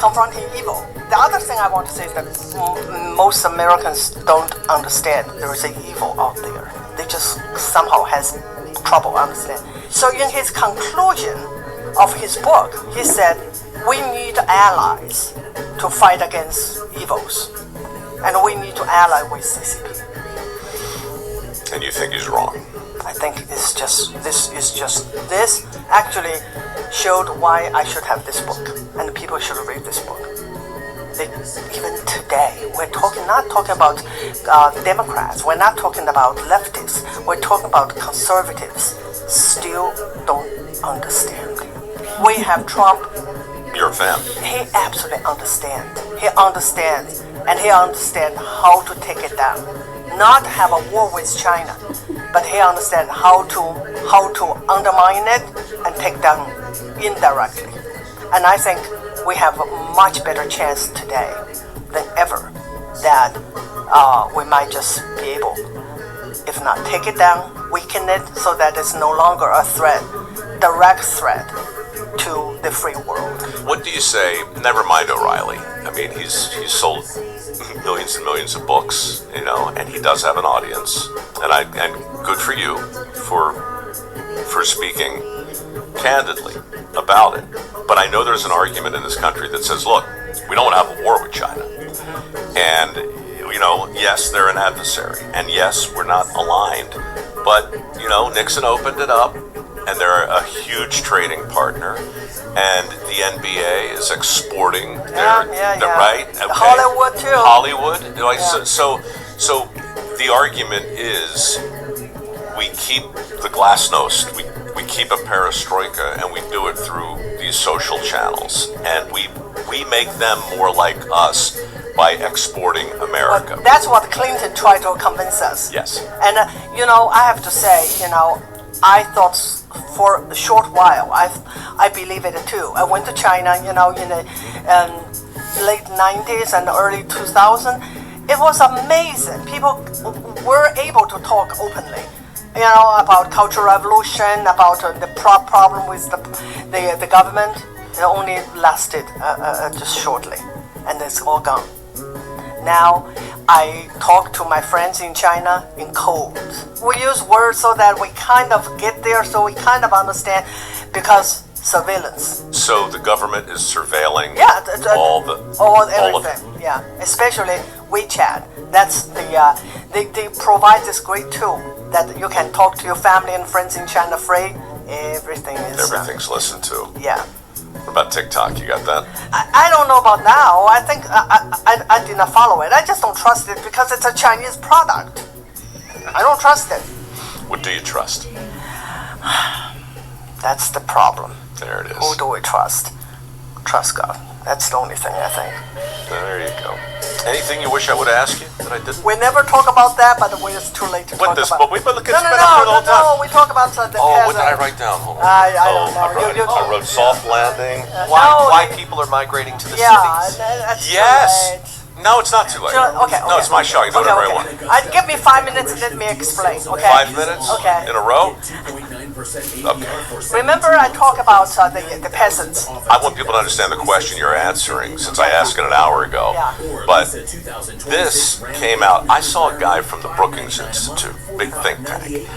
confronting evil. The other thing I want to say is that most Americans don't understand there is an evil out there. They just somehow has trouble understanding. So in his conclusion of his book, he said, we need allies to fight against evils. And we need to ally with CCP. And you think he's wrong? I think this actually showed why I should have this book, and people should read this book. Even today, we're not talking about Democrats, we're not talking about leftists, we're talking about conservatives. Still don't understand. We have Trump. You're a fan. He absolutely understands. He understands, and he understands how to take it down. Not have a war with China, but he understands how to undermine it and take down indirectly. And I think we have a much better chance today than ever that we might just be able, if not take it down, weaken it so that it's no longer a threat, direct threat to the free world. What do you say? Never mind O'Reilly. I mean, he's sold millions and millions of books, and he does have an audience. And good for you for speaking candidly about it. But I know there's an argument in this country that says, look, we don't want to have a war with China. And yes, they're an adversary, and yes, we're not aligned. But Nixon opened it up. And they're a huge trading partner, and the NBA is exporting their right. Okay. Hollywood too. Hollywood. Yeah. So the argument is we keep the glasnost, we keep a perestroika, and we do it through these social channels, and we make them more like us by exporting America. But that's what Clinton tried to convince us. Yes. And I have to say, I thought for a short while, I believe it too. I went to China, in the late 90s and early 2000. It was amazing. People were able to talk openly, about Cultural Revolution, about the problem with the government. It only lasted just shortly, and it's all gone. Now, I talk to my friends in China in codes. We use words so that we kind of get there, so we kind of understand, because surveillance. So the government is surveilling everything. Yeah, especially WeChat. That's they provide this great tool that you can talk to your family and friends in China free. Everything's listened to. Yeah. What about TikTok? You got that? I don't know about now. I think I did not follow it. I just don't trust it because it's a Chinese product. I don't trust it. What do you trust? That's the problem. There it is. Who do we trust? Trust God. That's the only thing I think. There you go. Anything you wish I would ask you that I didn't? We never talk about that, but it's too late to talk about. But we look at no, we talk about the what did I write down? Hold on. I don't know. I wrote soft landing. Why people are migrating to the cities. That's yes. No, it's not too late. Okay. No, it's my show. You do whatever I want. Give me 5 minutes and let me explain. Okay. 5 minutes? Okay. In a row? Okay. Remember, I talk about the peasants. I want people to understand the question you're answering, since I asked it an hour ago. Yeah. But this came out. I saw a guy from the Brookings Institute, big think tank,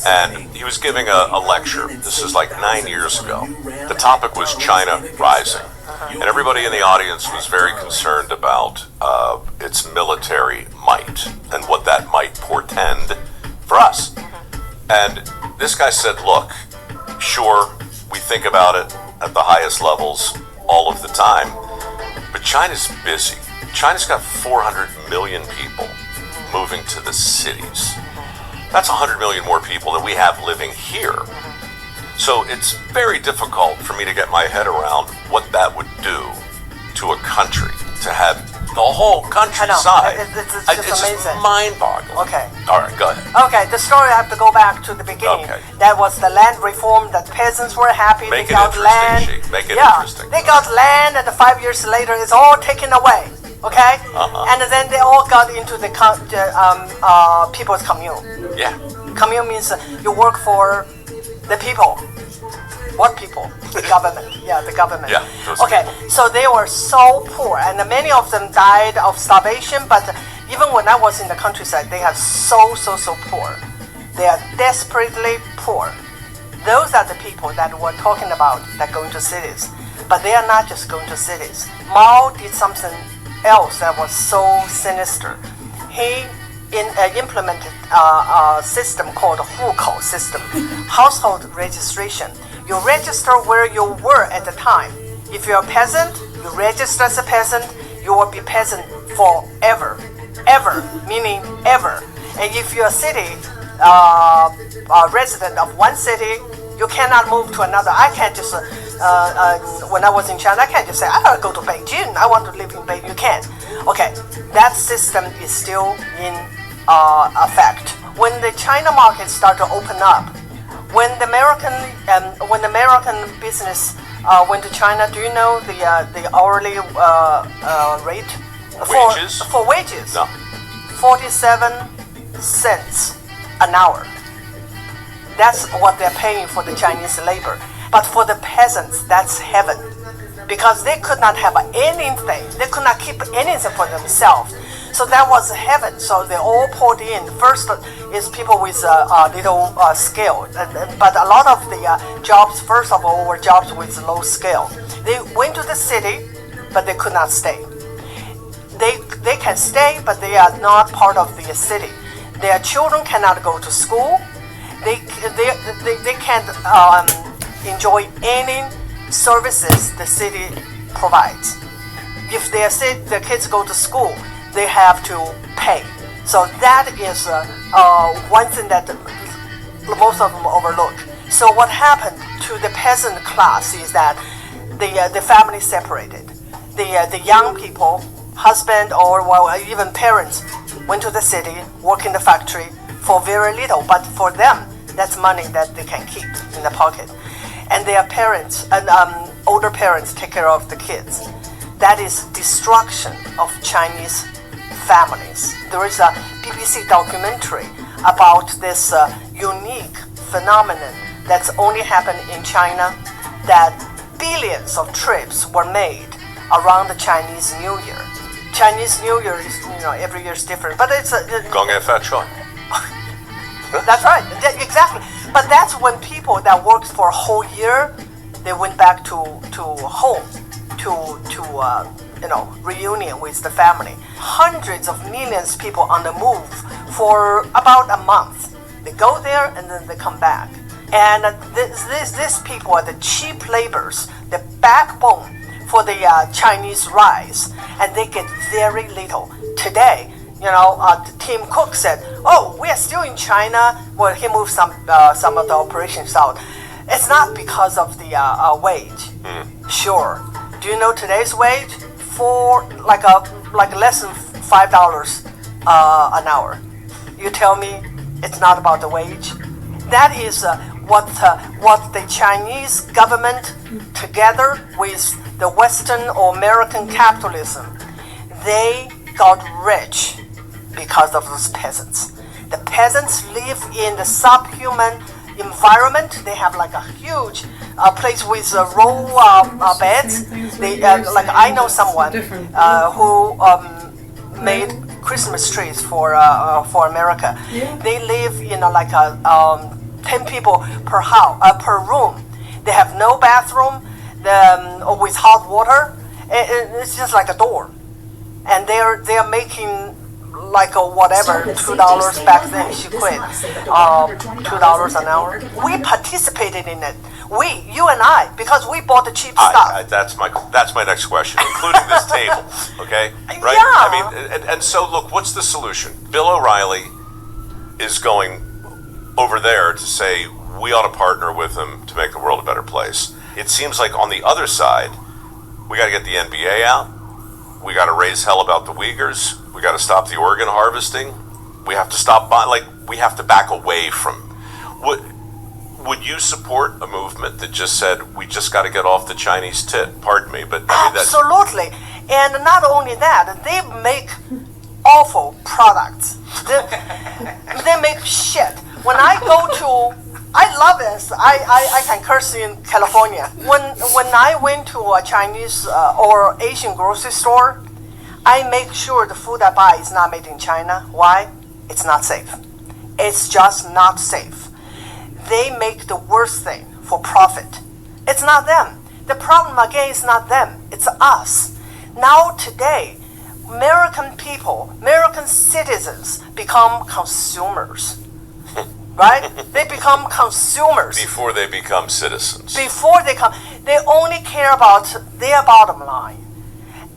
and he was giving a lecture. This is like 9 years ago. The topic was China rising. And everybody in the audience was very concerned about its military might and what that might portend for us. And this guy said, look, sure, we think about it at the highest levels all of the time, but China's busy. China's got 400 million people moving to the cities. That's 100 million more people than we have living here. So it's very difficult for me to get my head around what that would do to a country, to have the whole countryside. It's just amazing. Just mind-boggling. Okay. All right, go ahead. Okay, the story I have to go back to the beginning. Okay. That was the land reform. That peasants were happy. Make they got land. Make it interesting. They got land, and 5 years later, it's all taken away. Okay. And then they all got into the people's commune. Yeah. Commune means you work for the people. What people? The government. Yeah, the government. Yeah, those okay, people. so they were so poor, and many of them died of starvation. But even when I was in the countryside, they are so poor. They are desperately poor. Those are the people that we're talking about that go into cities. But they are not just going to cities. Mao did something else that was so sinister. He implemented a system called 户口 system, household registration. You register where you were at the time. If you're a peasant, you register as a peasant, you will be peasant forever. Ever, meaning ever. And if you're a city a resident of one city, you cannot move to another. I can't just, when I was in China, I can't just say, I gotta go to Beijing, I want to live in Beijing. You can't. Okay, that system is still in effect. When the China market started to open up, when the American business went to China, do you know the hourly rate? Wages? For wages? No. 47 cents an hour. That's what they're paying for the Chinese labor. But for the peasants, that's heaven. Because they could not have anything. They could not keep anything for themselves. So that was heaven. So they all poured in. First is people with a little scale. But a lot of the jobs, first of all, were jobs with low scale. They went to the city, but they could not stay. They can stay, but they are not part of the city. Their children cannot go to school. They can't enjoy any services the city provides. If their kids go to school, they have to pay. So that is one thing that most of them overlook. So what happened to the peasant class is that the family separated. The young people, husband or even parents, went to the city, work in the factory for very little, but for them, that's money that they can keep in the pocket. And their parents and older parents take care of the kids. That is destruction of Chinese families. There is a BBC documentary about this unique phenomenon that's only happened in China, that billions of trips were made around the Chinese New Year. Chinese New Year is, every year is different, but it's that's right, exactly. But that's when people that worked for a whole year, they went back to home, to reunion with the family. Hundreds of millions of people on the move for about a month. They go there and then they come back. And these people are the cheap laborers, the backbone for the Chinese rise, and they get very little. Today, Tim Cook said, "Oh, we are still in China." Well, he moved some of the operations out. It's not because of the wage. Sure. Do you know today's wage? For like less than $5 an hour. You tell me it's not about the wage? That is what the Chinese government, together with the Western or American capitalism, they got rich because of those peasants. The peasants live in the subhuman environment. They have like a huge place with row beds. They I know someone who made Christmas trees for America. Yeah. They live in 10 people per room. They have no bathroom, with hot water. It's just like a dorm, and they're making whatever, $2 back then. She quit. $2 an hour. We participated in it. You and I, because we bought the cheap stuff. That's my next question, including this table. Okay, right? Yeah. I mean, and so look, what's the solution? Bill O'Reilly is going over there to say we ought to partner with them to make the world a better place. It seems like on the other side, we got to get the NBA out. We got to raise hell about the Uyghurs. We got to stop the organ harvesting. We have to stop we have to back away from. Would you support a movement that just said we just got to get off the Chinese tit? Pardon me, but Absolutely. And not only that, they make awful products. They make shit. when I go to, I love this. I can curse in California. When I went to a Chinese or Asian grocery store, I make sure the food I buy is not made in China. Why? It's not safe. It's just not safe. They make the worst thing for profit. It's not them. The problem again is not them. It's us. Now today, American people, American citizens become consumers. Right? They become consumers. Before they become citizens. Before they come, they only care about their bottom line.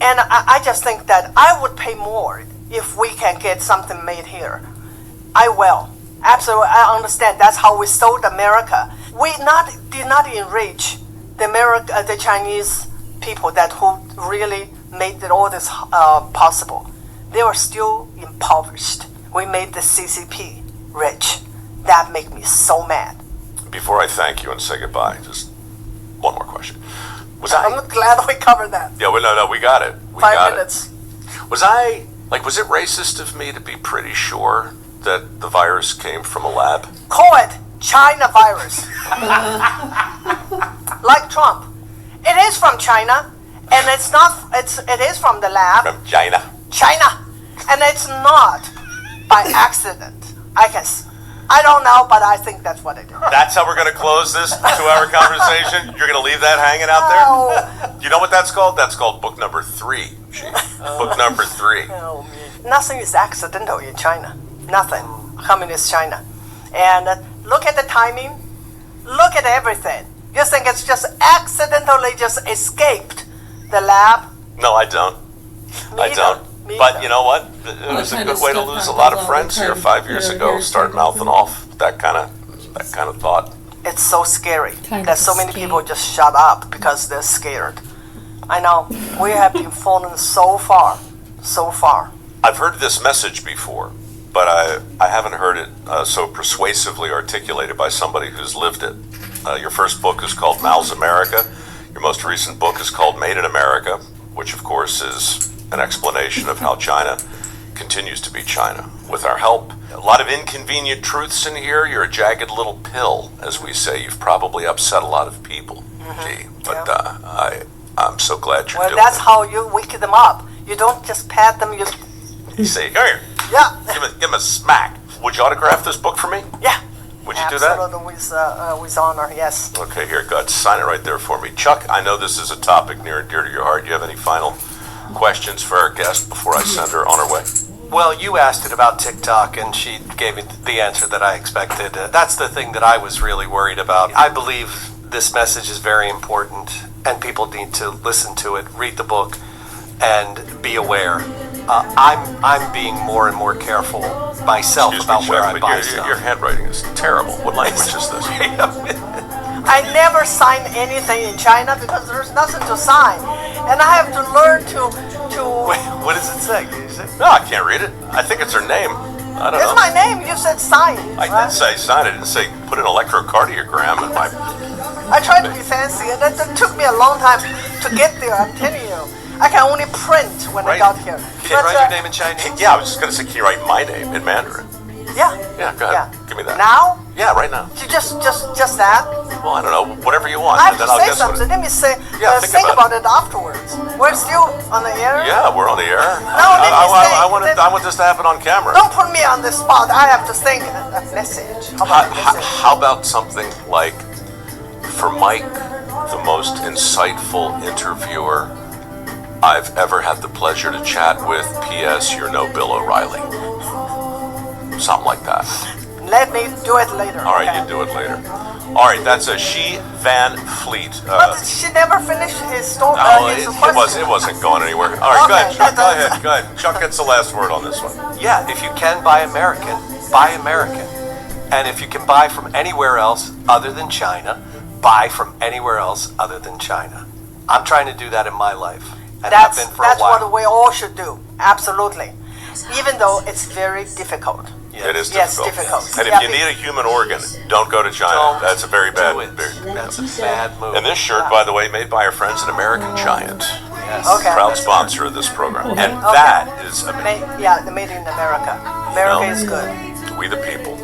And I just think that I would pay more if we can get something made here. I will. Absolutely. I understand. That's how we sold America. We did not enrich the Chinese people that who really made all this possible. They were still impoverished. We made the CCP rich. That makes me so mad. Before I thank you and say goodbye, just one more question. I'm glad we covered that. Yeah, well, no, we got it. 5 minutes. Was it racist of me to be pretty sure that the virus came from a lab? Call it China virus. Like Trump. It is from China, and it is from the lab. From China. China. And it's not by accident. I don't know, but I think that's what it is. That's how we're going to close this 2-hour conversation? You're going to leave that hanging out there? Oh. You know what that's called? That's called book number 3, Chief. Book number 3. Oh, man. Nothing is accidental in China. Nothing. Communist China. And look at the timing. Look at everything. You think it's just accidentally just escaped the lab? No, I don't. I don't. But you know what? It was a good way to lose a lot of friends here 5 years ago. Start mouthing off that kind of thought. It's so scary that so many people just shut up because they're scared. I know. We have been fallen so far. I've heard this message before, but I haven't heard it so persuasively articulated by somebody who's lived it. Your first book is called Mao's America. Your most recent book is called Made in America, which of course is an explanation of how China continues to be China with our help. A lot of inconvenient truths in here. You're a jagged little pill, as we say. You've probably upset a lot of people, Gee. But I'm so glad you're doing it. Well, that's how you wake them up. You don't just pat them. You say, here, yeah. give him a smack. Would you autograph this book for me? Yeah. Would you do that? Absolutely, with honor, yes. Okay, here, go ahead. Sign it right there for me. Chuck, I know this is a topic near and dear to your heart. Do you have any final questions for our guest before I send her on her way? Well, you asked it about TikTok, and she gave me the answer that I expected. That's the thing that I was really worried about. I believe this message is very important, and people need to listen to it, read the book, and be aware. I'm being more and more careful myself about where I buy stuff. Your handwriting is terrible. What language is this? I never sign anything in China because there's nothing to sign, and I have to learn to. Wait, what does it say? Can you say? No, I can't read it. I think it's her name. I don't know. It's my name. You said sign. I did say sign. I didn't say put an electrocardiogram in my. I tried to be fancy, and it took me a long time to get there. I'm telling you. I can only print when I got here. Can you write your name in Chinese? Yeah, I was just going to say, can you write my name in Mandarin? Yeah. Yeah, go ahead. Give me that. Now? Yeah, right now. Just that? Well, I don't know. Whatever you want. I have and then to I'll say guess something. Let me say. Yeah, think about it afterwards. We're still on the air? Yeah, we're on the air. No, I want this to happen on camera. Don't put me on the spot. I have to think a message. How about something like, for Mike, the most insightful interviewer I've ever had the pleasure to chat with, P.S. You're no Bill O'Reilly. Something like that. Let me do it later. All right, you do it later. All right, that's a Xi Van Fleet. But she never finished his story. It wasn't going anywhere. All right, Okay, go ahead. Go ahead. Chuck gets the last word on this one. Yeah, if you can buy American, buy American. And if you can buy from anywhere else other than China, buy from anywhere else other than China. I'm trying to do that in my life. And have been for a while. That's what we all should do. Absolutely. Even though it's very difficult. Yes. It is difficult. Yes, difficult. And if you need a human organ, don't go to China. That's a very bad. That's a bad move. And this shirt, by the way, made by our friends at American Giant. Yes. Okay. Proud sponsor of this program. And that is amazing. The Made in America. America is good. We the people.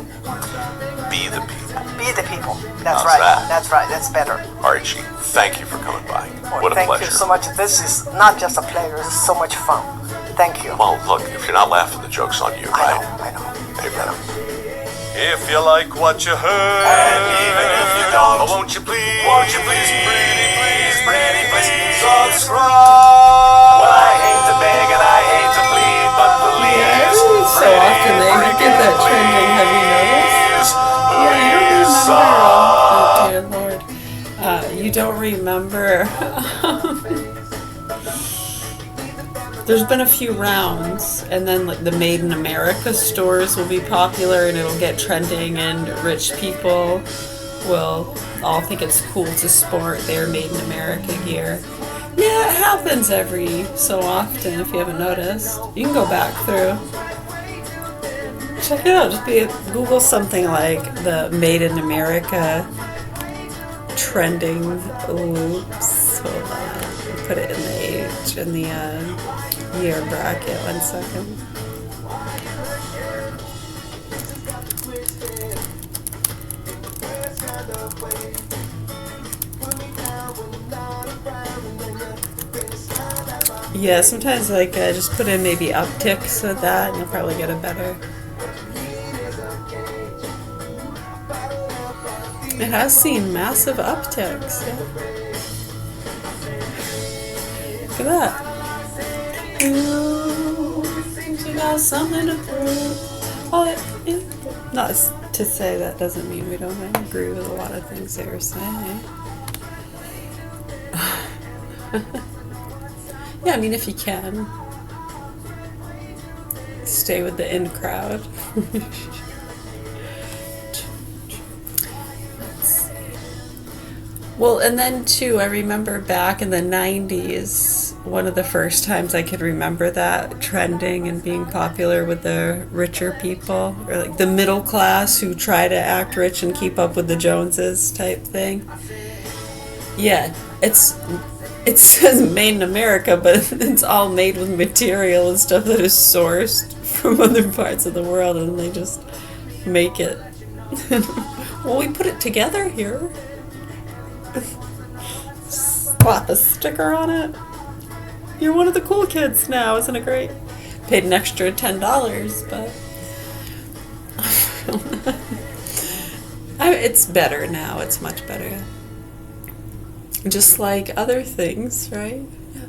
be the people. Be the people. That's How's right. that? That's right. That's better. All right, Chi, thank you for coming by. Well, What a thank pleasure. you so much. This is not just a pleasure. This is so much fun. Thank you. Well, look, if you're not laughing, the joke's on you, right? I know. Amen. If you like what you heard, and even if you don't, won't you please, pretty please, subscribe. Well, I hate to beg and I hate to plead, but please, Every so often they get that trending. Have you noticed? Yeah, you don't remember. Oh dear Lord, you don't remember. There's been a few rounds, and then like the Made in America stores will be popular, and it'll get trending, and rich people will all think it's cool to sport their Made in America gear. Yeah, it happens every so often. If you haven't noticed, you can go back through. Check it out. Just Google something like the Made in America trending loops. Hold on. Put it in the year bracket. 1 second. Yeah, sometimes like just put in maybe upticks with that, and you'll probably get a better. It has seen massive upticks. Yeah. Look at that. Ooh, you got something to prove. Oh, yeah. Not to say that doesn't mean we don't agree with a lot of things they were saying. Yeah, I mean, if you can. Stay with the in crowd. Well, and then too, I remember back in the 90s, one of the first times I could remember that trending and being popular with the richer people, or like the middle class who try to act rich and keep up with the Joneses type thing. Yeah, it says made in America, but it's all made with material and stuff that is sourced from other parts of the world, and they just make it. Well, we put it together here. Slap a sticker on it. You're one of the cool kids now, isn't it great? Paid an extra $10, but it's better now. It's much better. Just like other things, right? Yeah.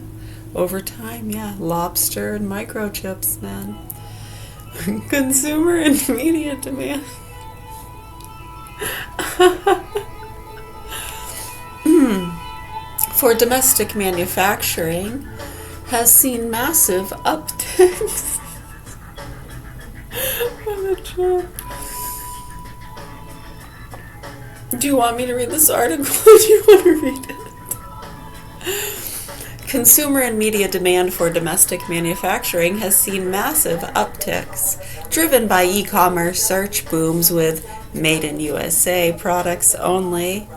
Over time, yeah. Lobster and microchips, man. Consumer and media demand. For domestic manufacturing has seen massive upticks. Do you want me to read this article or do you want to read it? Consumer and media demand for domestic manufacturing has seen massive upticks, driven by e-commerce search booms with Made in USA products only,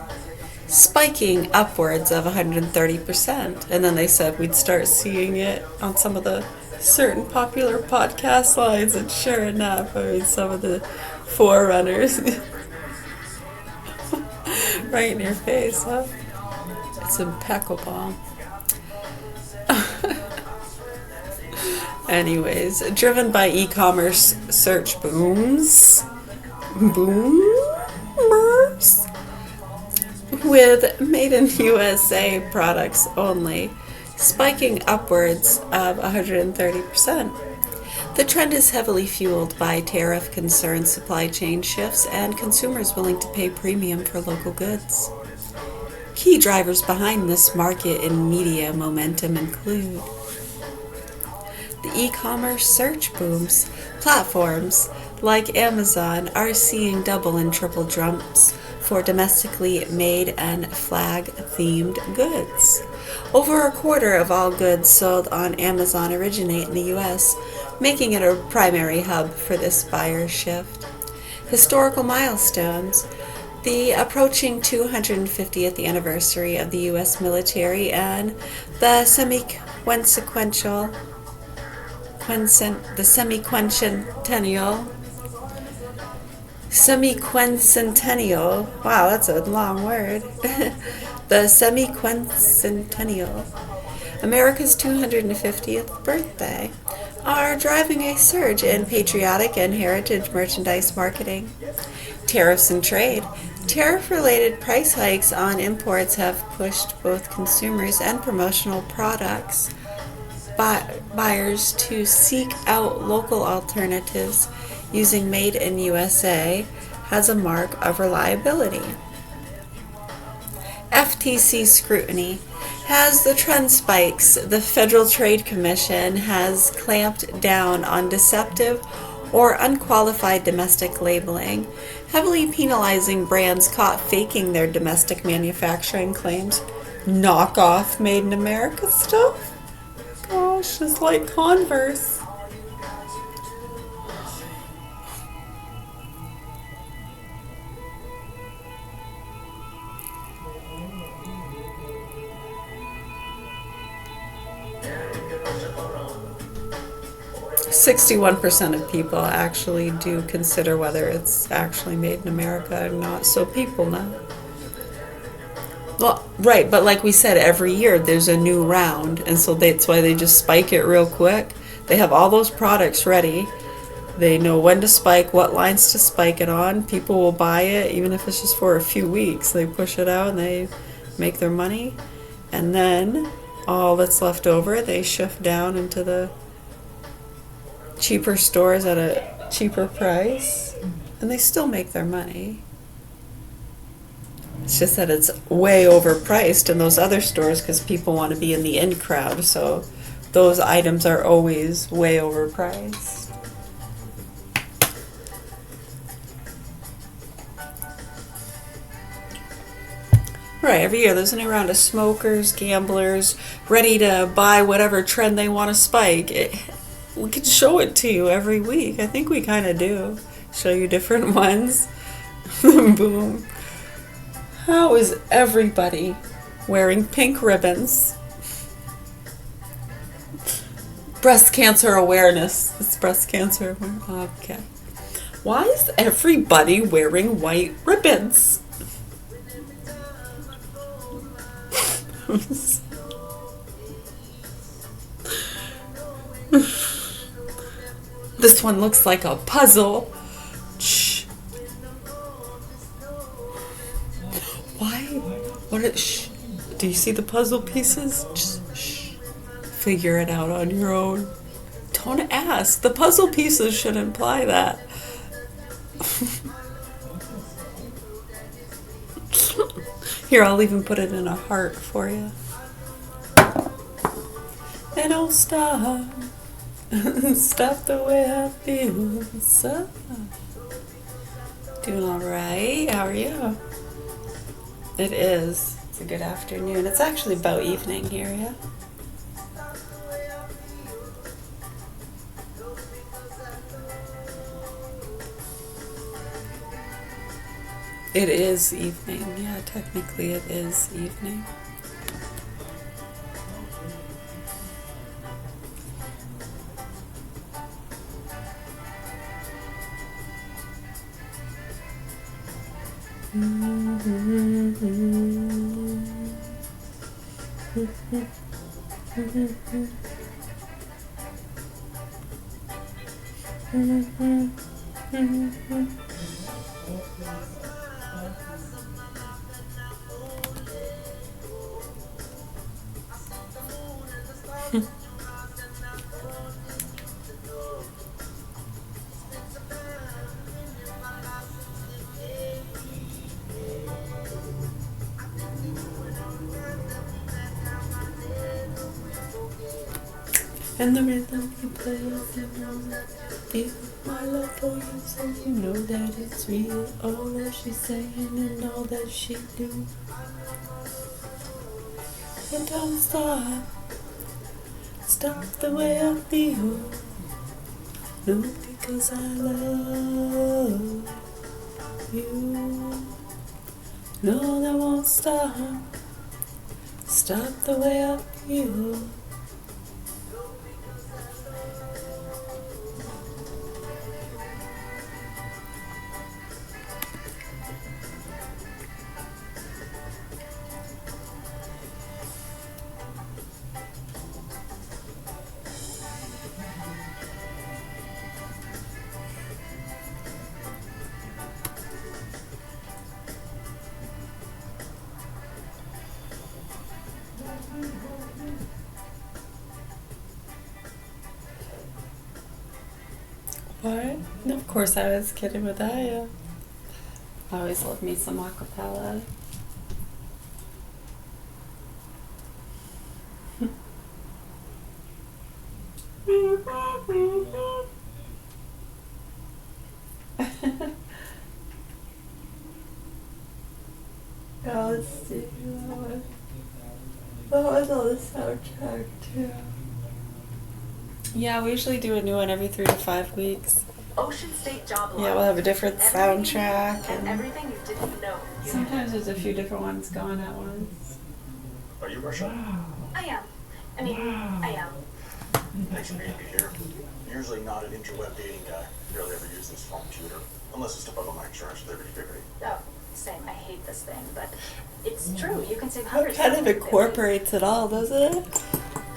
spiking upwards of 130%. And then they said we'd start seeing it on some of the certain popular podcast lines, and sure enough, I mean, some of the forerunners right in your face, huh? It's impeccable. Anyways, driven by e-commerce search boomers with Made in USA products only, spiking upwards of 130%. The trend is heavily fueled by tariff concerns, supply chain shifts, and consumers willing to pay premium for local goods. Key drivers behind this market and media momentum include the e-commerce search booms. Platforms like Amazon are seeing double and triple jumps for domestically made and flag-themed goods. Over a quarter of all goods sold on Amazon originate in the U.S., making it a primary hub for this buyer shift. Historical milestones. The approaching 250th anniversary of the U.S. military and the semi-quincentennial Semiquincentennial. Wow, that's a long word. The semiquincentennial, America's 250th birthday, are driving a surge in patriotic and heritage merchandise marketing. Tariffs and trade. Tariff-related price hikes on imports have pushed both consumers and promotional products buyers to seek out local alternatives using Made in USA as a mark of reliability. FTC scrutiny. As the trend spikes, the Federal Trade Commission has clamped down on deceptive or unqualified domestic labeling, heavily penalizing brands caught faking their domestic manufacturing claims. Knockoff Made in America stuff? Gosh, it's like Converse. %61% of people actually do consider whether it's actually made in America or not, so people know. Well, right, but like we said, every year there's a new round, and so that's why they just spike it real quick. They have all those products ready. They know when to spike, what lines to spike it on. People will buy it, even if it's just for a few weeks. They push it out and they make their money, and then all that's left over, they shift down into the cheaper stores at a cheaper price, and they still make their money. It's just that it's way overpriced in those other stores because people want to be in the in crowd, so those items are always way overpriced. Right, every year there's a new round of smokers, gamblers, ready to buy whatever trend they want to spike. We can show it to you every week. I think we kind of do. Show you different ones. Boom. How is everybody wearing pink ribbons? Breast cancer awareness. It's breast cancer awareness. Okay. Why is everybody wearing white ribbons? This one looks like a puzzle. Shh. Why? Shh. Do you see the puzzle pieces? Just shh. Figure it out on your own. Don't ask. The puzzle pieces should imply that. Here, I'll even put it in a heart for you. They don't stop. Stop the way I feel. What's up? Doing all right? How are you? It is. It's a good afternoon. It's actually about evening here, yeah? It is evening. Yeah, technically it is evening. And the rhythm you play, feel my love for you, so you know that it's real. All that she's saying and all that she do. And don't stop the way I feel. No, because I love you. No, that won't stop the way I feel. What? No, of course I was kidding with that, yeah. I always love me some acapella. Yeah, let's see that one. That was on the soundtrack too. Yeah, we usually do a new one every 3 to 5 weeks. Ocean State Job Lot. Yeah, we'll have a different Everything soundtrack and and everything you didn't know. sometimes there's a few different ones going at once. Are you Russia? I am. I am. Thanks for being here. Usually not an interweb dating guy. Barely ever use this computer. Unless it's to bundle my insurance with Liberty. Oh, same. I hate this thing, but it's true. You can save It hundreds. kind of incorporates it all, doesn't it?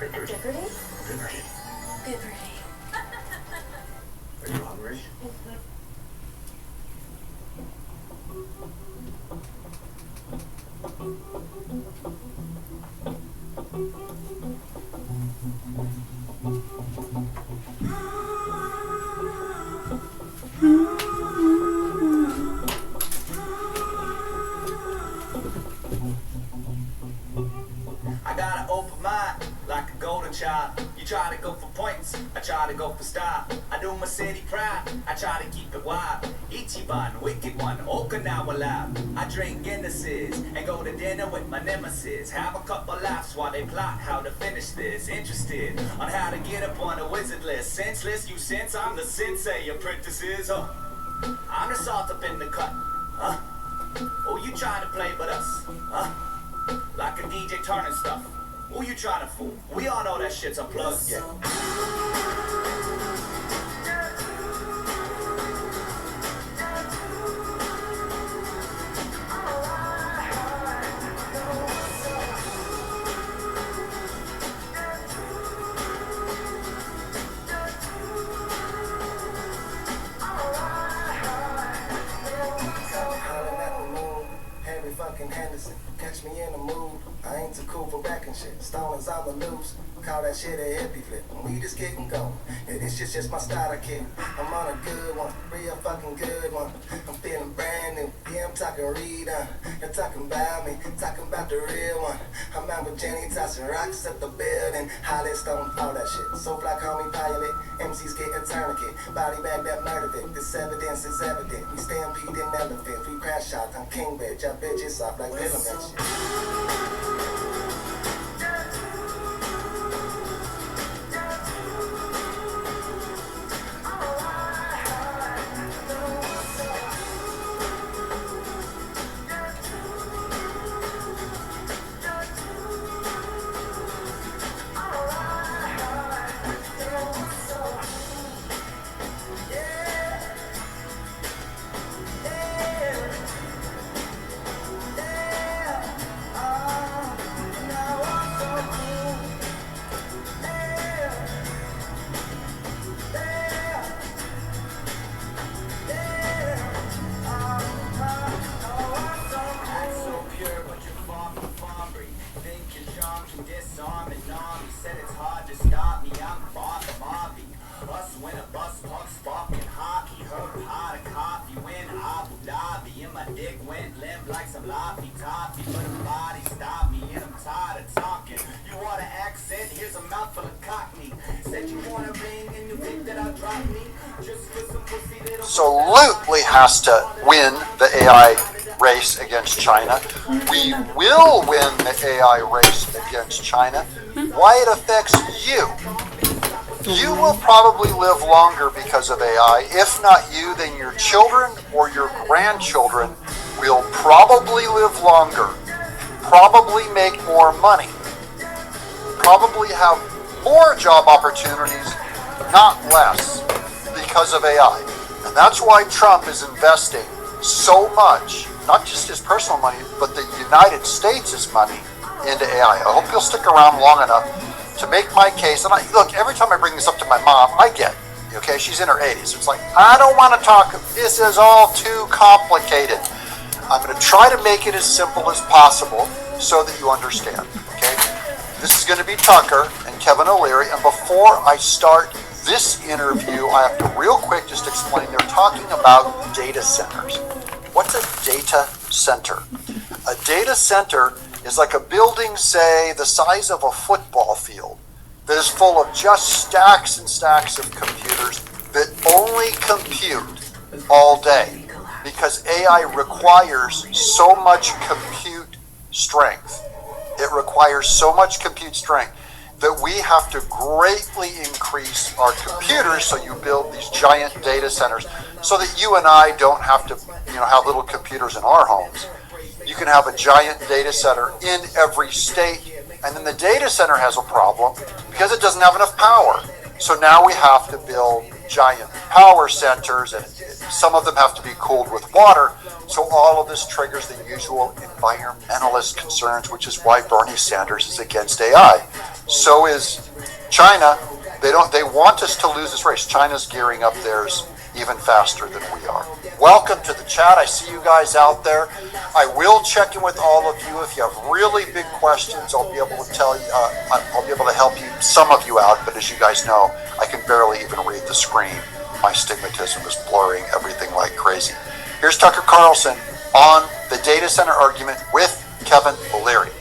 Liberty? Liberty. Liberty. Are you hungry? I got an open mind, like a golden child. You try to go for points, I try to go for style. I do my city pride, I try to keep it wild. Ichiban, wicked one, Okinawa live. I drink Guinnesses and go to dinner with my nemesis. Have a couple laughs while they plot how to finish this. Interested on how to get up on a wizard list. Senseless, you sense I'm the sensei apprentices. I'm the salt up in the cut. Oh, you trying to play but us? Like a DJ turning stuff. Who you trying to fool? We all know that shit's unplugged, yeah. Henderson, catch me in the mood. I ain't too cool for racking shit. Stoners on the loose. Call that shit a hippie flip. We just getting going. Yeah, this shit's just my starter kit. I'm on a good one, real fucking good one. I'm feeling brand new. Yeah, I'm talking Rita. You're talking about me, talking about the real one. I'm out with Jenny tossing rocks at the building. Holly Stone, all that shit. So fly, call me pilot. MCs get a tourniquet. Body bag that murder it. This evidence is evident. We stampede in elephants. We crash shots on King Bitch. I bet you soft like Willem and shit. So Lootly has to win the AI race against China. We will win the AI race against China. Why it affects you? You will probably live longer because of AI. If not you, then your children or your grandchildren will probably live longer, probably make more money, probably have more job opportunities, not less, because of AI. And that's why Trump is investing so much, not just his personal money, but the United States' money into AI. I hope you'll stick around long enough to make my case. And look, every time I bring this up to my mom, I get it, okay? She's in her 80s. It's like, I don't want to talk. This is all too complicated. I'm going to try to make it as simple as possible so that you understand, okay? This is going to be Tucker and Kevin O'Leary. And before I start this interview, I have to real quick just explain. They're talking about data centers. What's a data center? A data center is like a building, say, the size of a football field, that is full of just stacks and stacks of computers that only compute all day, because AI requires so much compute strength. It requires so much compute strength that we have to greatly increase our computers, so you build these giant data centers so that you and I don't have to have little computers in our homes. You can have a giant data center in every state, and then the data center has a problem because it doesn't have enough power. So now we have to build giant power centers, and some of them have to be cooled with water. So all of this triggers the usual environmentalist concerns, which is why Bernie Sanders is against AI. So is China. They want us to lose this race. China's gearing up theirs even faster than we are. Welcome to the chat. I see you guys out there. I will check in with all of you. If you have really big questions, I'll be able to tell you. I'll be able to help you, some of you out. But as you guys know, I can barely even read the screen. My stigmatism is blurring everything like crazy. Here's Tucker Carlson on the data center argument with Kevin O'Leary.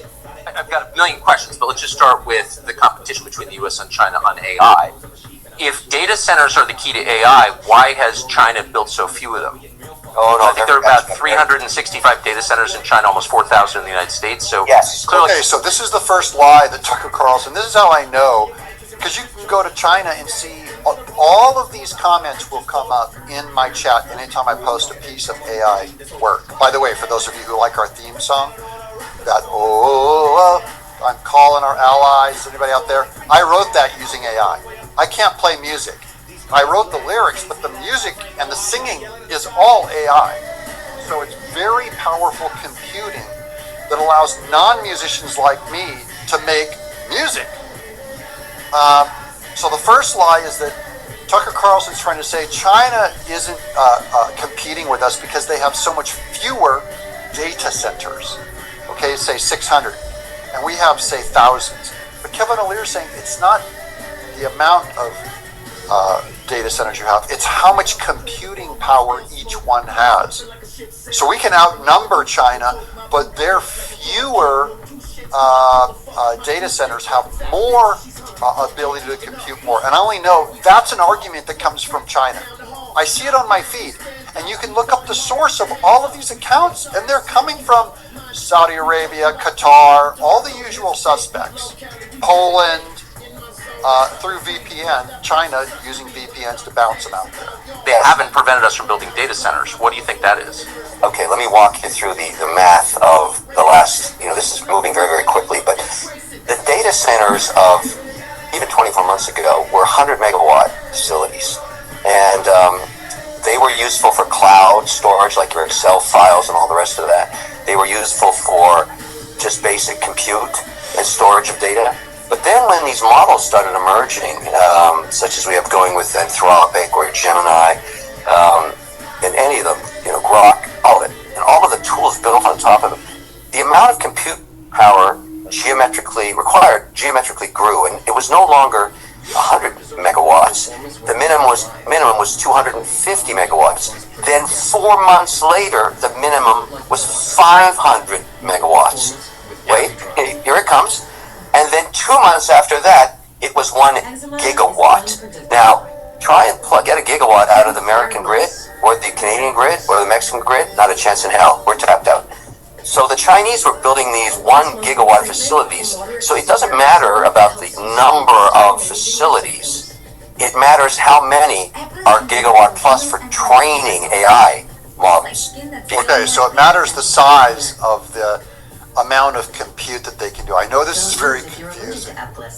I've got a million questions, but let's just start with the competition between the U.S. and China on AI. If data centers are the key to AI, why has China built so few of them? Oh, no, I think there are about 365 data centers in China, almost 4,000 in the United States. So yes. Clearly, okay, so this is the first lie that Tucker Carlson, this is how I know, because you can go to China and see all of these comments will come up in my chat anytime I post a piece of AI work. By the way, for those of you who like our theme song, that I'm calling our allies, anybody out there? I wrote that using AI. I can't play music. I wrote the lyrics, but the music and the singing is all AI. So it's very powerful computing that allows non-musicians like me to make music. So the first lie is that Tucker Carlson's trying to say China isn't competing with us because they have so much fewer data centers. Okay, say 600. And we have, say, thousands. But Kevin O'Leary is saying it's not the amount of data centers you have, it's how much computing power each one has. So we can outnumber China, but their fewer data centers have more ability to compute more. And I only know that's an argument that comes from China. I see it on my feed. And you can look up the source of all of these accounts, and they're coming from Saudi Arabia, Qatar, all the usual suspects. Poland, through VPN, China using VPNs to bounce them out there. they haven't prevented us from building data centers. What do you think that is? Okay, let me walk you through the math of the last, this is moving very, very quickly, but the data centers of even 24 months ago were 100 megawatt facilities. And they were useful for cloud storage, like your Excel files and all the rest of that. They were useful for just basic compute and storage of data. But then when these models started emerging, such as we have going with Anthropic or Gemini, and any of them, Grok, all of it, and all of the tools built on top of them, the amount of compute power geometrically grew, and it was no longer 100 megawatts. The minimum was 250 megawatts. Then 4 months later, the minimum was 500 megawatts. Wait, here it comes. And then 2 months after that, it was 1 gigawatt. Now, try and get a gigawatt out of the American grid, or the Canadian grid, or the Mexican grid. Not a chance in hell. We're tapped out. So the Chinese were building these 1 gigawatt facilities. So it doesn't matter about the number of facilities. It matters how many are gigawatt plus for training AI models. Okay, so it matters the size of the amount of compute that they can do. I know this is very confusing,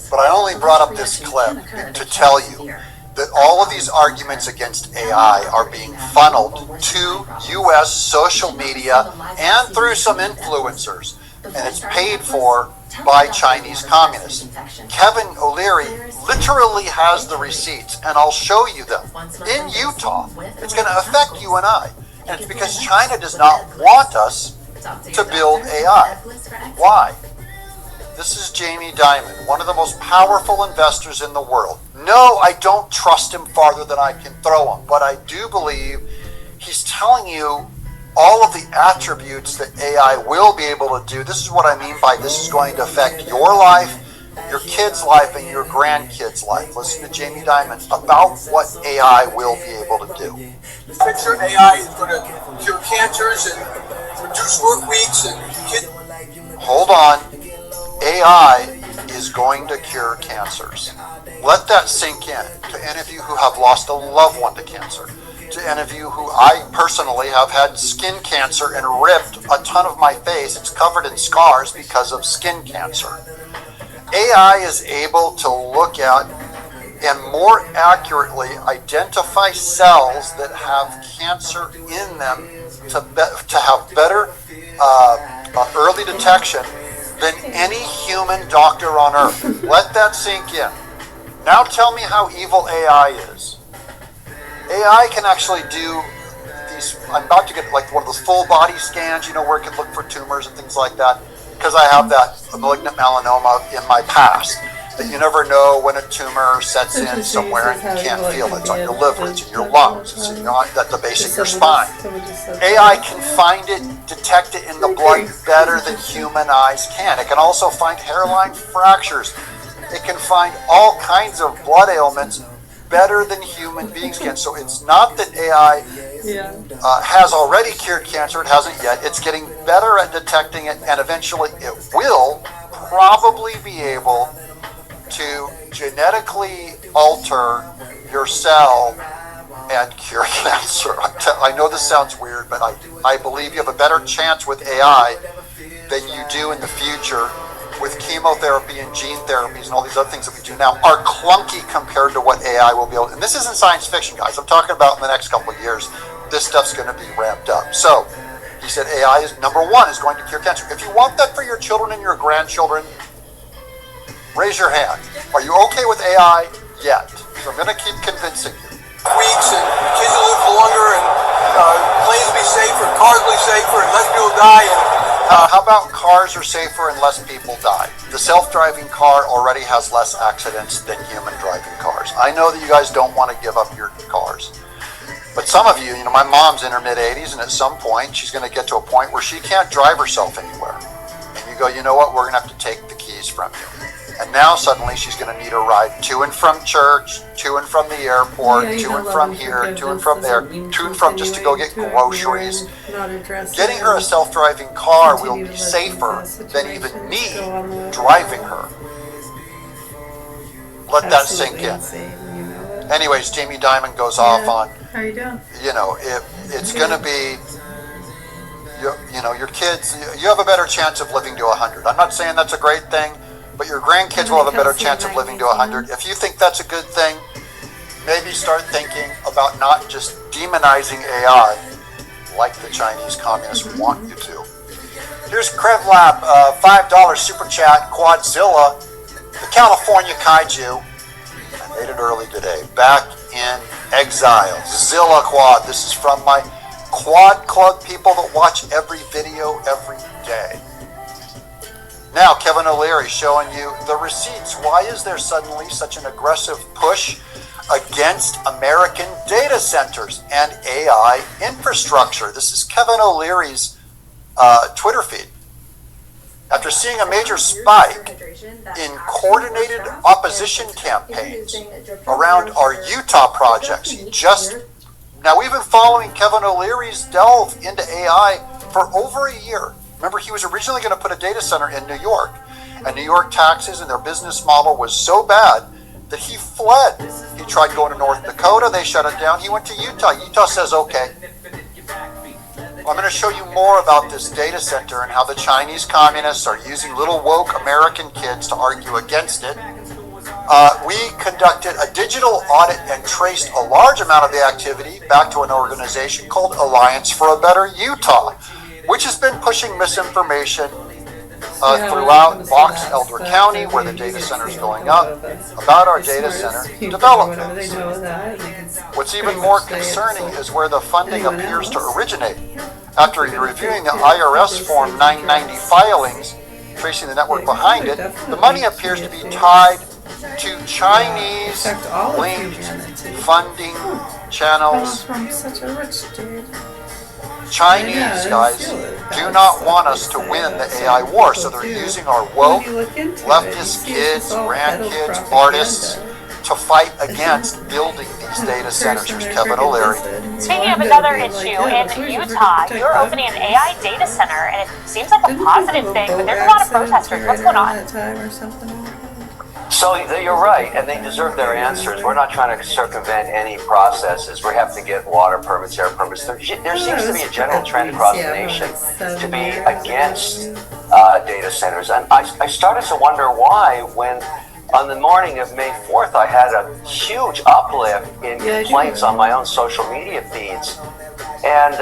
but I only brought up this clip to tell you that all of these arguments against AI are being funneled to U.S. social media and through some influencers, and it's paid for by Chinese communists. Kevin O'Leary literally has the receipts, and I'll show you them in Utah. It's going to affect you and I, and it's because China does not want us to build AI. Why? This is Jamie Dimon, one of the most powerful investors in the world. No, I don't trust him farther than I can throw him, but I do believe he's telling you all of the attributes that AI will be able to do. This is what I mean by this is going to affect your life, your kid's life, and your grandkid's life. Listen to Jamie Dimon about what AI will be able to do. Picture AI is going to cure cancers and reduce work weeks and Hold on. AI is going to cure cancers. Let that sink in. To any of you who have lost a loved one to cancer, to any of you who I personally have had skin cancer and ripped a ton of my face, it's covered in scars because of skin cancer. AI is able to look at and more accurately identify cells that have cancer in them to have better early detection than any human doctor on earth. Let that sink in. Now tell me how evil AI is. AI can actually do these, I'm about to get like one of those full body scans, where it can look for tumors and things like that, because I have that malignant melanoma in my past. That you never know when a tumor sets in somewhere and you can't feel it. It's on your liver, it's in your lungs, it's at the base of your spine. AI can find it, detect it in the blood better than human eyes can. It can also find hairline fractures. It can find all kinds of blood ailments better than human beings can. So it's not that AI has already cured cancer, it hasn't yet. It's getting better at detecting it, and eventually it will probably be able to genetically alter your cell and cure cancer. I know this sounds weird, but I believe you have a better chance with AI than you do in the future with chemotherapy and gene therapies and all these other things that we do now are clunky compared to what AI will be able to. And this isn't science fiction, guys. I'm talking about in the next couple of years, this stuff's going to be ramped up. So he said AI is number one, is going to cure cancer. If you want that for your children and your grandchildren, raise your hand. Are you okay with AI yet? So I'm going to keep convincing you. weeks and kids will live longer and planes will be safer, cars will be safer, and less people die. How about cars are safer and less people die? The self-driving car already has less accidents than human driving cars. I know that you guys don't want to give up your cars. But some of you, my mom's in her mid-80s, and at some point, she's going to get to a point where she can't drive herself anywhere. And you go, you know what, we're going to have to take the keys from you. And now suddenly she's going to need a ride to and from church, to and from the airport, to and from here, to and from there, to and from just to go get groceries. Getting her a self-driving car will be safer than even me driving her. Let that sink in. Anyways, Jamie Dimon goes off on, how you doing? It's going to be, your kids, you have a better chance of living to 100. I'm not saying that's a great thing, but your grandkids will have a better chance of living to 100. If you think that's a good thing, maybe start thinking about not just demonizing AI like the Chinese communists want you to. Here's Krevlab, $5 super chat, Quadzilla, the California Kaiju. I made it early today, back in exile. Zilla Quad, this is from my Quad Club people that watch every video every day. Now, Kevin O'Leary showing you the receipts. Why is there suddenly such an aggressive push against American data centers and AI infrastructure? This is Kevin O'Leary's Twitter feed. After seeing a major spike in coordinated opposition campaigns around our Utah projects, now we've been following Kevin O'Leary's delve into AI for over a year. Remember, he was originally going to put a data center in New York, and New York taxes and their business model was so bad that he fled. He tried going to North Dakota, they shut it down. He went to Utah. Utah says, okay. I'm going to show you more about this data center and how the Chinese communists are using little woke American kids to argue against it. We conducted a digital audit and traced a large amount of the activity back to an organization called Alliance for a Better Utah, which has been pushing misinformation throughout Box Elder County, where the data center is going up, about our data center development. What's even more concerning is where the funding appears to originate. After reviewing the IRS Form 990 filings, tracing the network behind it, the money appears to be tied to Chinese linked funding channels. From such a rich dude. Chinese guys do not want us to win the AI war, so they're using our woke, leftist kids, grandkids, artists to fight against building these data centers. Here's Kevin O'Leary. Speaking of another issue, in Utah, you're opening an AI data center, and it seems like a positive thing, but there's a lot of protesters. What's going on? So you're right, and they deserve their answers. We're not trying to circumvent any processes. We have to get water permits, air permits. There seems to be a general trend across the nation to be against data centers. And I started to wonder why when on the morning of May 4th, I had a huge uplift in complaints on my own social media feeds. And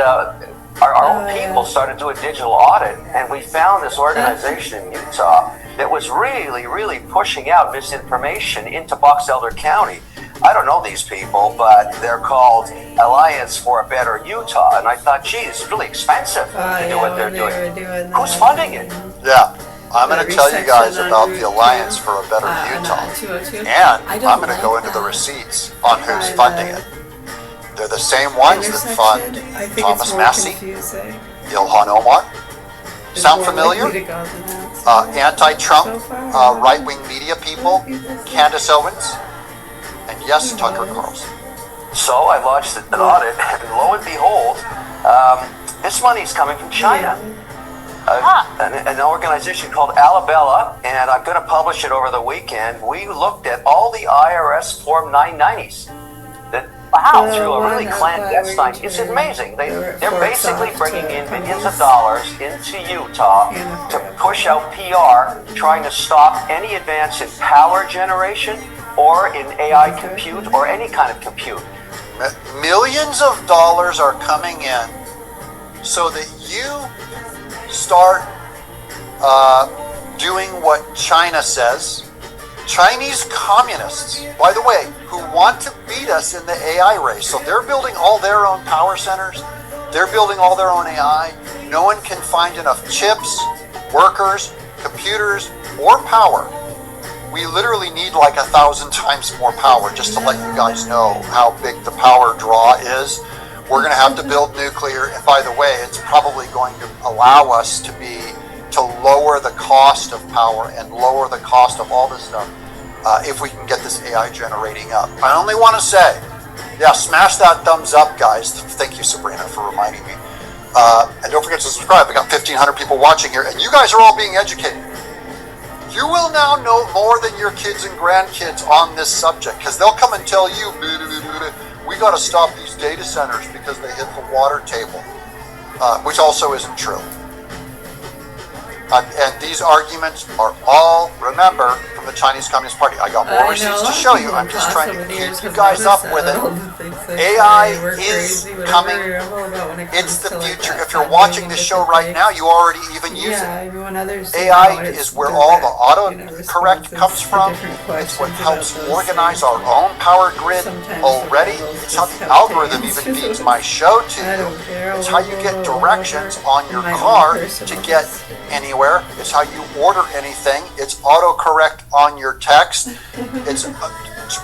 our own people started to do a digital audit, and we found this organization in Utah that was really pushing out misinformation into Box Elder County. I don't know these people, but they're called Alliance for a Better Utah. And I thought, gee, it's really expensive to do what they're doing. Who's funding it? Yeah. I'm going to tell you guys about the Alliance for a Better Utah. And I'm going to go into the receipts on who's funding it. They're the same ones that fund Thomas Massey, Ilhan Omar. Sound familiar? Anti-Trump, right-wing media people, Candace Owens, and yes, Tucker Carlson. So I launched an audit, and lo and behold, this money's coming from China. An organization called Alabella, and I'm going to publish it over the weekend. We looked at all the IRS Form 990s that through a really clandestine. It's amazing. They're basically bringing in millions of dollars into Utah to push out PR, trying to stop any advance in power generation or in AI compute or any kind of compute. Millions of dollars are coming in so that you start doing what China says. Chinese communists, by the way, who want to beat us in the AI race. So they're building all their own power centers. They're building all their own AI. No one can find enough chips, workers, computers, or power. We literally need like 1,000 times more power, just to let you guys know how big the power draw is. We're going to have to build nuclear. And by the way, it's probably going to allow us to lower the cost of power and lower the cost of all this stuff if we can get this AI generating up. I only want to say, smash that thumbs up, guys. Thank you, Sabrina, for reminding me. And don't forget to subscribe. We got 1,500 people watching here, and you guys are all being educated. You will now know more than your kids and grandkids on this subject, because they'll come and tell you, we got to stop these data centers because they hit the water table, which also isn't true. And these arguments are all, remember, from the Chinese Communist Party. I got more receipts to show you. I'm just trying to keep you guys up with it. AI is coming. It's the future. If you're watching this show right now, you already even use it. AI is where all the autocorrect comes from. It's what helps organize our own power grid already. It's how the algorithm even feeds my show to you. It's how you get directions on your car to get anywhere. It's how you order anything. It's autocorrect on your text. It's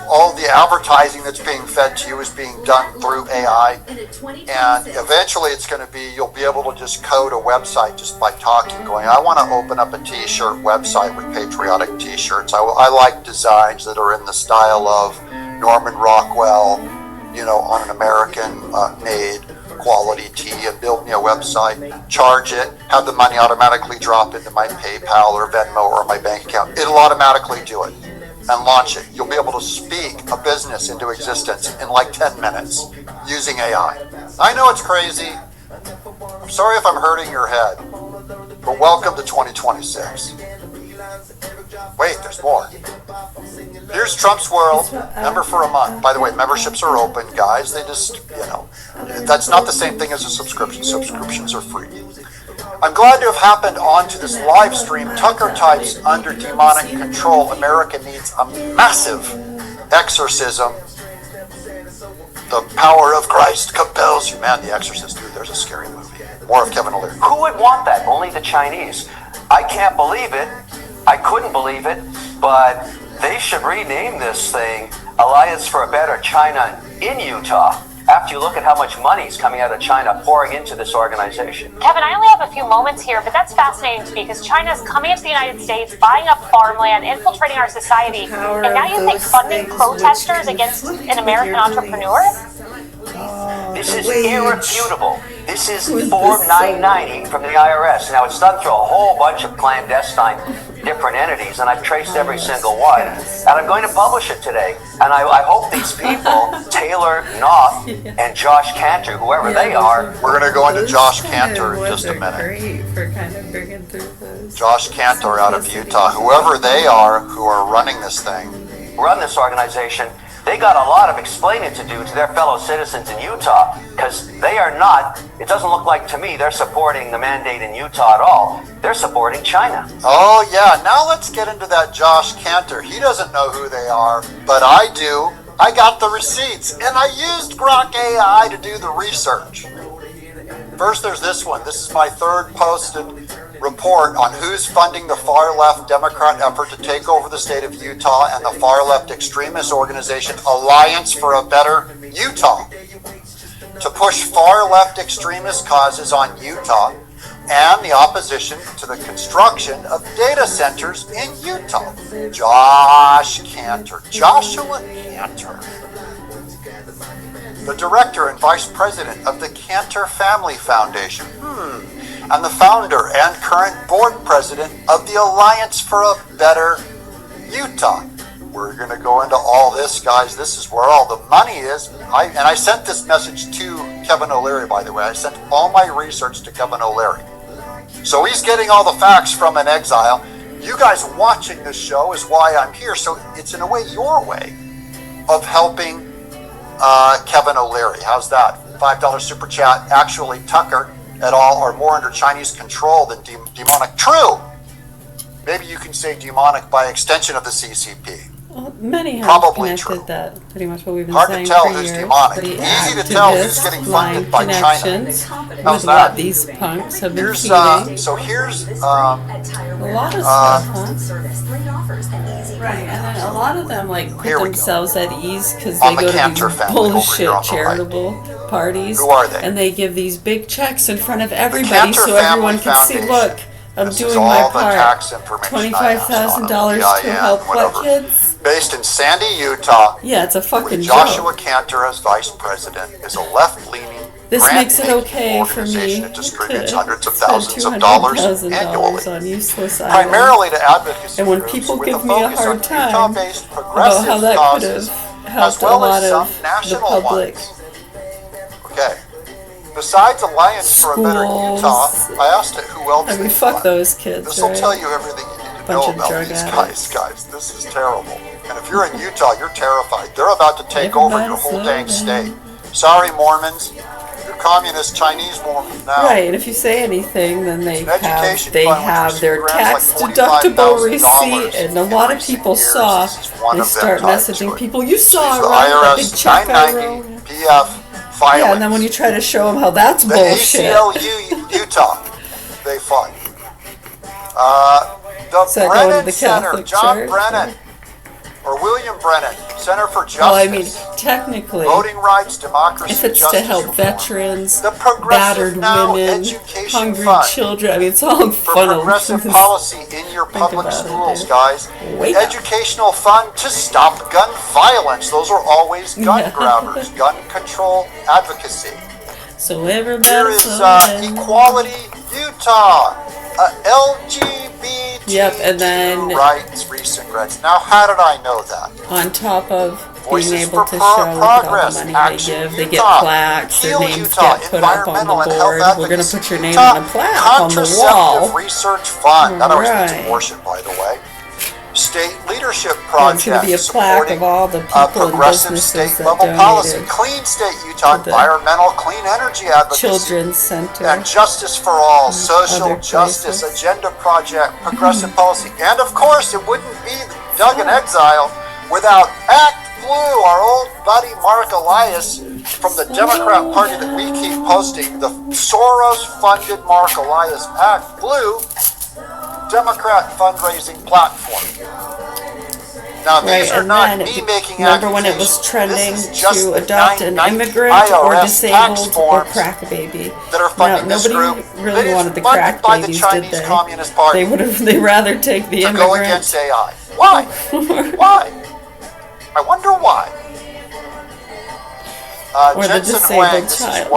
all the advertising that's being fed to you is being done through AI. And eventually it's going to be, you'll be able to just code a website just by talking, going, I want to open up a t-shirt website with patriotic t-shirts. I like designs that are in the style of Norman Rockwell, on an American made quality tee, and build me a website, charge it, have the money automatically drop into my PayPal or Venmo or my bank account. It'll automatically do it and launch it. You'll be able to speak a business into existence in like 10 minutes using AI. I know it's crazy. I'm sorry if I'm hurting your head, but welcome to 2026. Wait, there's more. Here's Trump's World, member for a month. By the way, memberships are open, guys. They just, that's not the same thing as a subscription. Subscriptions are free. I'm glad to have happened onto this live stream. Tucker types, under demonic control, America needs a massive exorcism. The power of Christ compels you. Man, The Exorcist, dude, there's a scary movie. More of Kevin O'Leary. Who would want that? Only the Chinese. I can't believe it. I couldn't believe it, but they should rename this thing Alliance for a Better China in Utah. After you look at how much money is coming out of China pouring into this organization. Kevin, I only have a few moments here, but that's fascinating to me because China's coming into the United States, buying up farmland, infiltrating our society, and now you think funding protesters against an American entrepreneur? This is irrefutable. This is Form 990 from the IRS. Now, it's done through a whole bunch of clandestine different entities, and I've traced every single one. And I'm going to publish it today. And I hope these people, Taylor Knopf and Josh Cantor, whoever they are. We're going to go into Josh Cantor in just a minute. Great for kind of bringing through those. Josh Cantor out of Utah, whoever they are who are running this thing. Run this organization. They got a lot of explaining to do to their fellow citizens in Utah because they are not, it doesn't look like to me they're supporting the mandate in Utah at all. They're supporting China. Oh yeah, now let's get into that Josh Cantor. He doesn't know who they are, but I do. I got the receipts and I used Grok AI to do the research. First there's this one. This is my third posted report on who's funding the far-left Democrat effort to take over the state of Utah and the far-left extremist organization Alliance for a Better Utah to push far-left extremist causes on Utah and the opposition to the construction of data centers in Utah. Josh Cantor. Joshua Cantor. The director and vice president of the Cantor Family Foundation. And the founder and current board president of the Alliance for a Better Utah. We're going to go into all this, guys. This is where all the money is. I sent this message to Kevin O'Leary, by the way. I sent all my research to Kevin O'Leary. So he's getting all the facts from an exile. You guys watching this show is why I'm here. So it's in a way your way of helping Kevin O'Leary. How's that? $5 super chat. Actually, Tucker et al. Are more under Chinese control than demonic. True. Maybe you can say demonic by extension of the CCP. Well, many have Probably connected true. that, pretty much what we've been Hard saying to tell for who's years. demonic. Pretty Easy to tell who's getting funded by China. connections How's with that? what these punks have been Here's feeding. so here's A lot of stuff, huh? Right, and then a lot of them like put Here we go. themselves at ease because On they the go to Cantor these family over bullshit here on the right. charitable parties. Who are they? And they give these big checks in front of everybody Cantor so Family everyone can see, Foundation. look, I'm This is doing my all the part. tax information I asked on $25,000 them, to EIN, help what whatever. kids? Based in Sandy, Utah, Yeah, it's a fucking Joshua joke. Cantor as vice president is a left-leaning This makes it grant-making okay for me organization that distributes to hundreds of spend thousands of dollars $200,000 annually, on useless primarily to advocacy And when groups people with give a me a focus on hard time Utah-based about progressive how that could causes, have as helped a well lot as some of the national public ones. Okay. Besides Alliance for a Better schools. Utah, I asked it who else I mean, they fuck fund. those kids, This will right? tell you everything you need to Bunch know of about drug these addicts. guys. This is terrible. And if you're in Utah, you're terrified. They're about to take over your Everybody whole slow dang down. state. Sorry, Mormons. You're communist Chinese Mormons now. Right, and if you say anything, then they An education have fund which their grants tax like deductible $45,000 receipt, and a lot of people saw. This is one They of them start tied to messaging it. people. You saw, The right? That big IRS check I wrote. 990 PF filing. Yeah, and then when you try to show them how that's The bullshit. ACLU Utah, they fund. The So I go Brennan to the Center, Catholic John Church, Brennan, or William Brennan, Center for Justice. Well, I mean, technically, Voting rights, democracy, if it's to justice help reform. veterans, The Progressive battered Now women, Education hungry Fund. children, I mean, it's all For funneled. progressive through this. policy in your public about it, schools, dude. guys. Wake up. Educational fund to stop gun violence. Those are always gun Yeah. grabbers. Gun control advocacy. So everybody There is slow down. Equality Utah, LGBT Yep, and then rights, re-cigarettes. Now, how did I know that? on top of Voices being able for to show look at all the Progress, money Action they give, they get Utah, plaques, their Heal names Utah, get put up on the Environmental and board. Health We're going to Advocacy put your name Utah, on a plaque on the Contraceptive wall. Research Fund. That always means Right. abortion, by the way. State Leadership There's Project. going to be a plaque of all the people and progressive businesses state that level policy. donated. Clean State Utah, to the environmental clean energy advocacy. Children's Center. And Justice for All, Social other Justice, places. Agenda Project, Progressive Policy. And of course, it wouldn't be Doug in Exile without Act Blue, our old buddy Mark Elias from the Democrat Party that we keep posting. The Soros-funded Mark Elias Act Blue Democrat fundraising platform. Now, these are not me making remember when it was trending to adopt an immigrant or disabled or crack a baby? Nobody really wanted the crack babies, did they? They'd rather take the immigrant. To go against AI. Why? Why? I wonder why. Or the disabled child.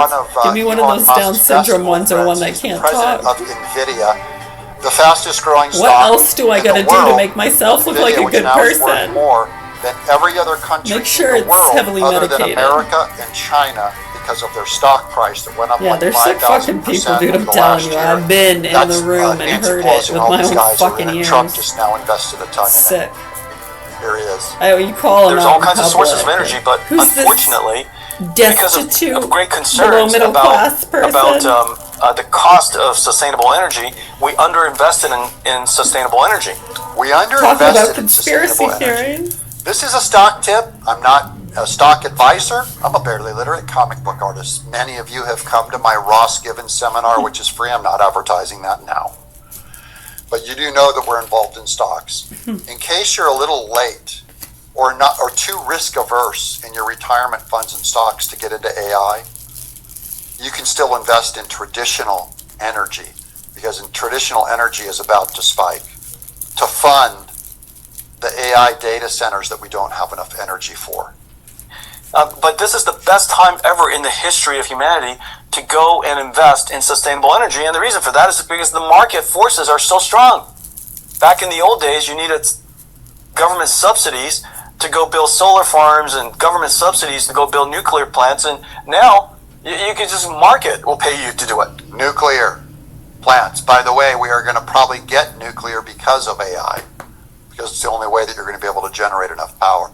Give me one of those Down syndrome ones or one that can't talk. President of NVIDIA, the fastest growing stock. What else do I gotta do to make myself look like a good person? More than every other country Make sure in the world, it's heavily other medicated. than America and China, because of their stock price that went up Yeah, like they're sick fucking people, dude. I'm telling you. I've been in the room and heard it with my own fucking ears. Trump just now invested a ton in Sick. it. Here he is. Oh, you call him There's all kinds of sources of energy, but unfortunately, because of great concerns about the cost of sustainable energy, we underinvested in sustainable energy. We underinvested in sustainable energy. This is a stock tip. I'm not a stock advisor. I'm a barely literate comic book artist. Many of you have come to my Ross Given seminar, which is free. I'm not advertising that now. But you do know that we're involved in stocks. In case you're a little late or too risk averse in your retirement funds and stocks to get into AI, you can still invest in traditional energy, because traditional energy is about to spike to fund the AI data centers that we don't have enough energy for. But this is the best time ever in the history of humanity to go and invest in sustainable energy. And the reason for that is because the market forces are so strong. Back in the old days, you needed government subsidies to go build solar farms and government subsidies to go build nuclear plants. And now you can just market will pay you to do it. Nuclear plants. By the way, we are going to probably get nuclear because of AI, because it's the only way that you're going to be able to generate enough power.